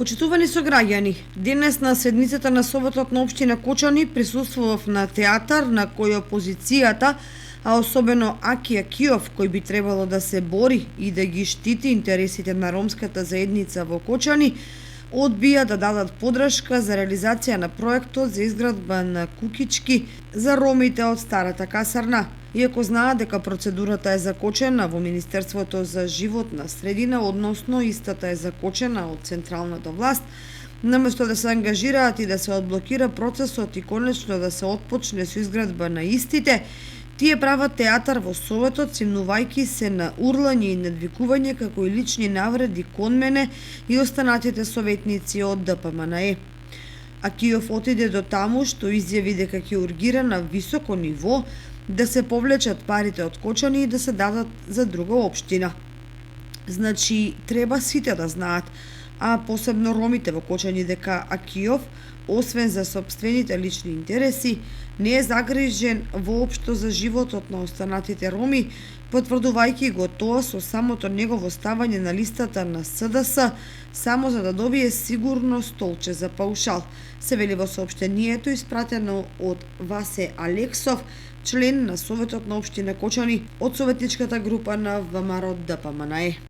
Почитувани сограѓани, денес на седницата на Советот на општина Кочани присуствував на театар на кој опозицијата, а особено Аки Акиов, кој би требало да се бори и да ги штити интересите на ромската заедница во Кочани, одбија да дадат подршка за реализација на проектот за изградба на куќички за ромите од старата касарна. Иако знаат дека процедурата е закочена во Министерството за животна средина, односно истата е закочена од централната власт, наместо да се ангажираат и да се одблокира процесот и конечно да се отпочне со изградба на истите, тие прават театар во Советот, симнувајќи се на урлање и надвикување како и лични навреди кон мене и останатите советници од ДПМНЕ. Акиов отиде до таму што изјави дека ќе ургира на високо ниво да се повлечат парите од Кочани и да се дадат за друга општина. Значи, треба сите да знаат, а посебно ромите во Кочани, дека Акиов, освен за сопствените лични интереси, не е загрижен воопшто за животот на останатите роми, потврдувајќи го тоа со самото негово ставање на листата на СДС, само за да добие сигурно столче за паушал, се вели во соопштението испратено од Васе Алексов, член на Советот на општина Кочани од советничката група на ВМРО ДПМНЕ.